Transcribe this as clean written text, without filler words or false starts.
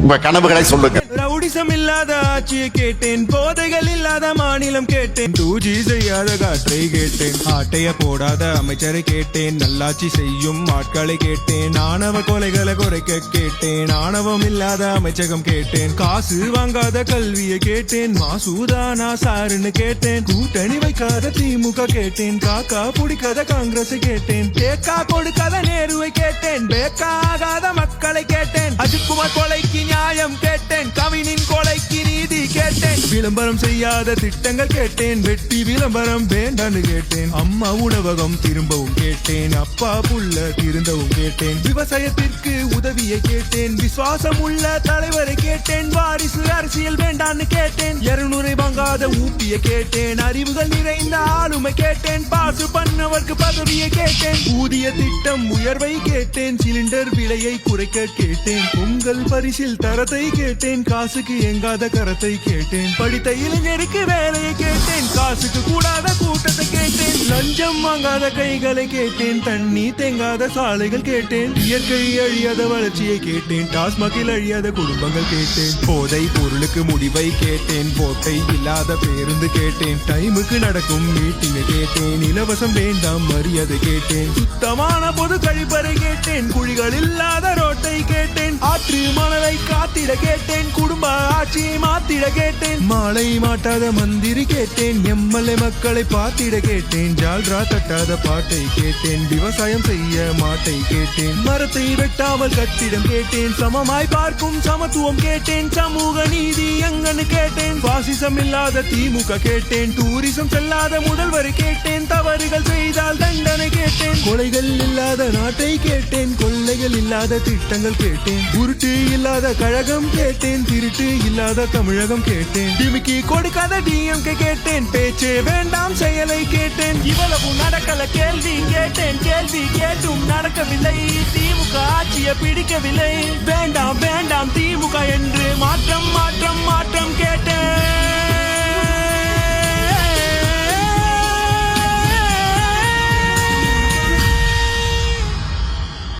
உங்க கனவுகளை சொல்லுங்க. ரவுடிசம் இல்லாத ஆட்சியை கேட்டேன், போதைகள் இல்லாத மாநிலம் கேட்டேன், 2G செய்யாத காற்றை கேட்டேன், ஆட்டைய போடாத அமைச்சரை கேட்டேன், நல்லாட்சி செய்யும் ஆட்களை கேட்டேன், ஆணவ கொலைகளை குறைக்க கேட்டேன், ஆணவம் இல்லாத அமைச்சகம் கேட்டேன், காசு வாங்காத கல்வியை கேட்டேன், மாசூதானா சாருன்னு கேட்டேன், கூட்டணி வைக்காத திமுக கேட்டேன், காக்கா பிடிக்காத காங்கிரஸ் கேட்டேன், தேக்கா கொடுக்காத நேருவை கேட்டேன், பேக்கா ஆகாத மக்களை கேட்டேன், அஜித்குமார் கொலைக்கு நியாயம் கேட்டேன், கவினின் கொலைக்கு நீதி கேட்டேன், விளம்பரம் செய்யாத திட்டங்கள் கேட்டேன், வெட்டி விளம்பரம் வேண்டான்னு கேட்டேன், அம்மா உணவகம் திரும்பவும் கேட்டேன், அப்பா புள்ள திருந்தவும் கேட்டேன், விவசாயத்திற்கு உதவியை கேட்டேன், விசுவாசம் உள்ள தலைவரை கேட்டேன், வாரிசு அரசியல் வேண்டான்னு கேட்டேன், 200 வாங்காத ஊப்பியை கேட்டேன், அறிவுகள் நிறைந்த ஆளுமை கேட்டேன், பாசு பண்ணவர்க்கு பதவியை கேட்டேன், ஊதிய திட்டம் உயர்வை கேட்டேன், சிலிண்டர் விலையை குறைக்க கேட்டேன், உங்கள் பரிசில் தரத்தை கேட்டேன், காசுக்கு எங்காத கரத்தை கேட்டேன், படித்த இளைஞருக்கு வேலையை கேட்டேன், காசுக்கு கூடாத கூட்டத்தை கேட்டேன், லஞ்சம் வாங்காத கைகளை கேட்டேன், தண்ணி தேங்காத சாலைகள் கேட்டேன், இயற்கை அழியாத வளர்ச்சியை கேட்டேன், டாஸ்மாகில் அழியாத குடும்பங்கள் கேட்டேன், போதை பொருளுக்கு முடிவை கேட்டேன், போட்டை இல்லாத பேருந்து கேட்டேன், டைமுக்கு நடக்கும் மீட்டிங்கை கேட்டேன், இலவசம் வேண்டாம் மரியாதை கேட்டேன், சுத்தமான பொது கழிப்பறை கேட்டேன், குழிகள் இல்லாத ரோட்டை கேட்டேன், ஆற்று மணலை காத்திட கேட்டேன், குடும்ப ஆட்சியை மாத்திட கேட்டேன், மாலை மாட்டாத மந்திரி கேட்டேன், எம்எல்ஏ மக்களை பார்த்திட கேட்டேன், ஜால்ரா தட்டாத பாட்டை கேட்டேன், விவசாயம் செய்ய மாட்டை கேட்டேன், மரத்தை வெட்டாமல் கட்டிடம் கேட்டேன், சமமாய் பார்க்கும் சமத்துவம் கேட்டேன், சமூக நீதி எங்கன்னு கேட்டேன், பாசிசம் இல்லாத திமுக கேட்டேன், டூரிசம் செல்லாத முதல்வரை கேட்டேன், தவறுகள் செய்தால் தண்டனை கேட்டேன், கொலைகள் இல்லாத நாட்டை கேட்டேன், கொள்ளைகள் இல்லாத திட்டங்கள் கேட்டேன், உருட்டு இல்லாத கழகம் கேட்டேன், திருட்டு இல்லாத தமிழகம் கேட்டேன், டிமிக்கி கொடுக்காத டிஎம்கே கேட்டேன், பேச்சே வேண்டாம் செயலை கேட்டேன், இவ்வளவு நடக்கல கேள்வி கேட்டேன், கேள்வி கேட்டும் நடக்கவில்லை, திமுக ஆட்சியை பிடிக்கவில்லை, வேண்டாம் வேண்டாம் திமுக என்று மாற்றம் மாற்றம் மாற்றம் கேட்டேன்.